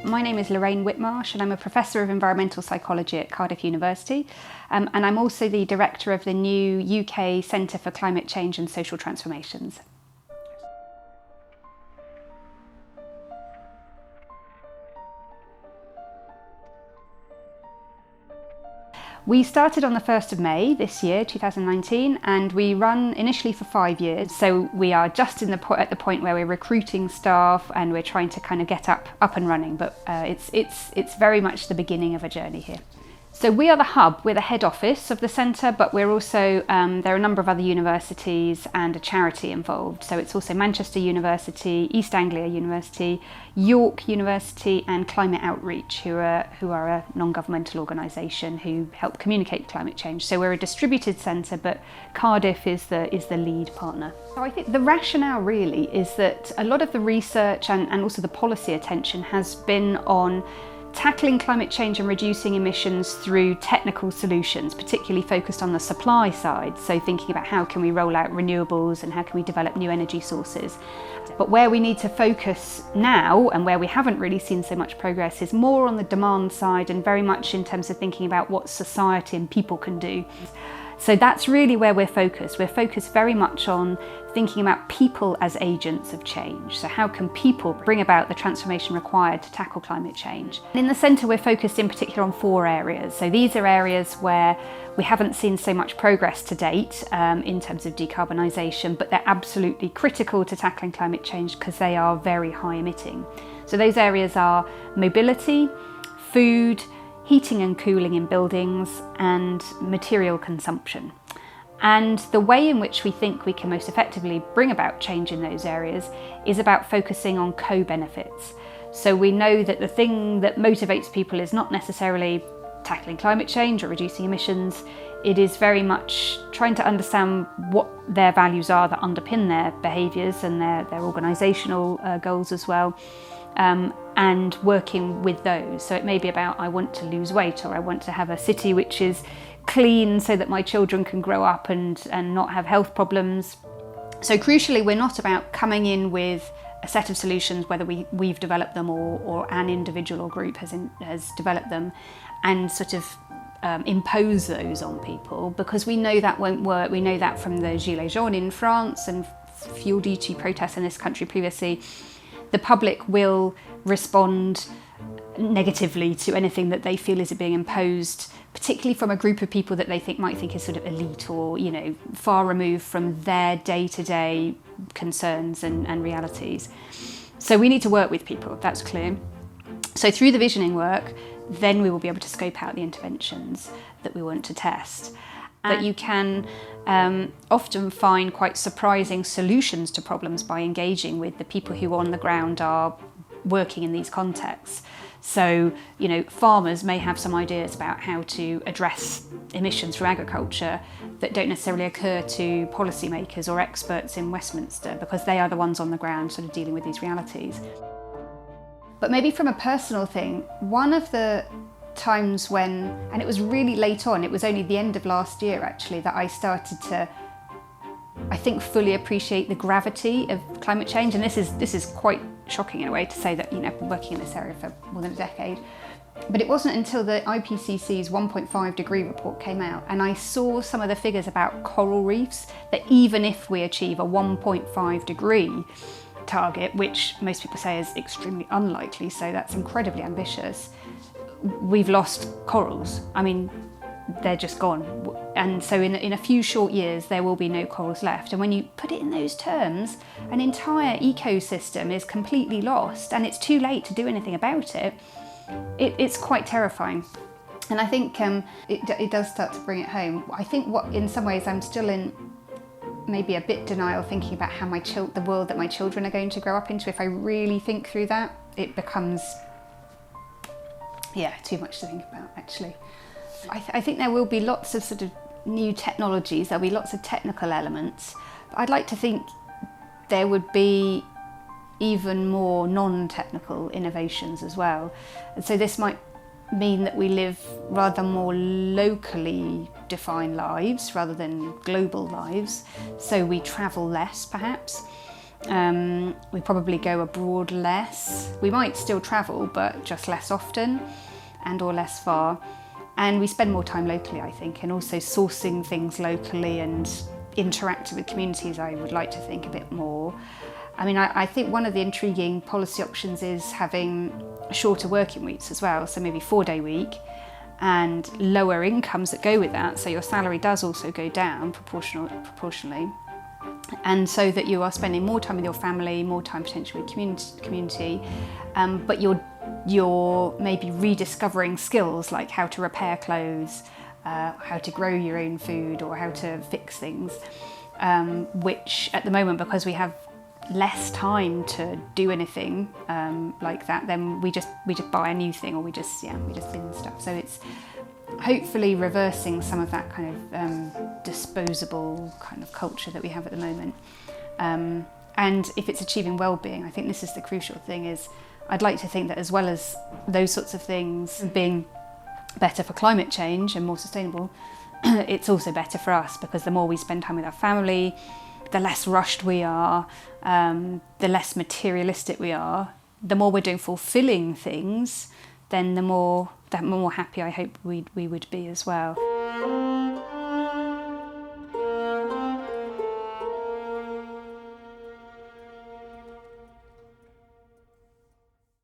My name is Lorraine Whitmarsh and I'm a Professor of Environmental Psychology at Cardiff University, and I'm also the Director of the new UK Centre for Climate Change and Social Transformations. We started on the 1st of May this year, 2019, and we run initially for 5 years. So we are just at the point where we're recruiting staff and we're trying to kind of get up and running, but it's very much the beginning of a journey here. So we are the hub, we're the head office of the centre, but we're also, there are a number of other universities and a charity involved. So it's also Manchester University, East Anglia University, York University and Climate Outreach, who are a non-governmental organisation who help communicate climate change. So we're a distributed centre, but Cardiff is the lead partner. So I think the rationale really is that a lot of the research and also the policy attention has been on tackling climate change and reducing emissions through technical solutions, particularly focused on the supply side. So thinking about how can we roll out renewables and how can we develop new energy sources. But where we need to focus now and where we haven't really seen so much progress is more on the demand side and very much in terms of thinking about what society and people can do. So that's really where we're focused. We're focused very much on thinking about people as agents of change. So how can people bring about the transformation required to tackle climate change? In the centre, we're focused in particular on 4 areas. So these are areas where we haven't seen so much progress to date in terms of decarbonisation, but they're absolutely critical to tackling climate change because they are very high emitting. So those areas are mobility, food, heating and cooling in buildings, and material consumption. And the way in which we think we can most effectively bring about change in those areas is about focusing on co-benefits. So we know that the thing that motivates people is not necessarily tackling climate change or reducing emissions. It is very much trying to understand what their values are that underpin their behaviours and their organisational goals as well. And working with those. So it may be about I want to lose weight, or I want to have a city which is clean so that my children can grow up and not have health problems. So crucially, we're not about coming in with a set of solutions, whether we've developed them or an individual or group has developed them, and sort of impose those on people, because we know that won't work. We know that from the Gilets jaunes in France and fuel duty protests in this country previously. The public will respond negatively to anything that they feel is being imposed, particularly from a group of people that they might think is sort of elite or, far removed from their day-to-day concerns and realities. So we need to work with people, that's clear. So through the visioning work, then we will be able to scope out the interventions that we want to test. But you can often find quite surprising solutions to problems by engaging with the people who on the ground are working in these contexts. So, farmers may have some ideas about how to address emissions from agriculture that don't necessarily occur to policymakers or experts in Westminster, because they are the ones on the ground sort of dealing with these realities. But maybe from a personal thing, one of the times when, and it was really late on, it was only the end of last year actually, that I started to, I think, fully appreciate the gravity of climate change. And this is quite shocking in a way to say that, I've been working in this area for more than a decade. But it wasn't until the IPCC's 1.5 degree report came out and I saw some of the figures about coral reefs, that even if we achieve a 1.5 degree target, which most people say is extremely unlikely, so that's incredibly ambitious, we've lost corals. I mean, they're just gone. And so in a few short years, there will be no corals left. And when you put it in those terms, an entire ecosystem is completely lost and it's too late to do anything about it. It's quite terrifying. And I think it does start to bring it home. I think in some ways I'm still in maybe a bit denial, thinking about how the world that my children are going to grow up into. If I really think through that, it becomes too much to think about, actually. I think there will be lots of sort of new technologies, there'll be lots of technical elements. But I'd like to think there would be even more non-technical innovations as well. And so this might mean that we live rather more locally defined lives rather than global lives. So we travel less, perhaps. We probably go abroad less. We might still travel, but just less often and or less far. And we spend more time locally, I think, and also sourcing things locally and interacting with communities, I would like to think a bit more. I mean, I think one of the intriguing policy options is having shorter working weeks as well, so maybe 4-day week, and lower incomes that go with that, so your salary does also go down proportionally, and so that you are spending more time with your family, more time potentially with community, but you're maybe rediscovering skills like how to repair clothes, how to grow your own food, or how to fix things, which at the moment, because we have less time to do anything like that, then we just buy a new thing, or we just bin stuff. So it's hopefully reversing some of that kind of disposable kind of culture that we have at the moment. And if it's achieving well-being, I think this is the crucial thing, is I'd like to think that as well as those sorts of things being better for climate change and more sustainable, it's also better for us, because the more we spend time with our family, the less rushed we are, the less materialistic we are, the more we're doing fulfilling things, then the more happy I hope we would be as well.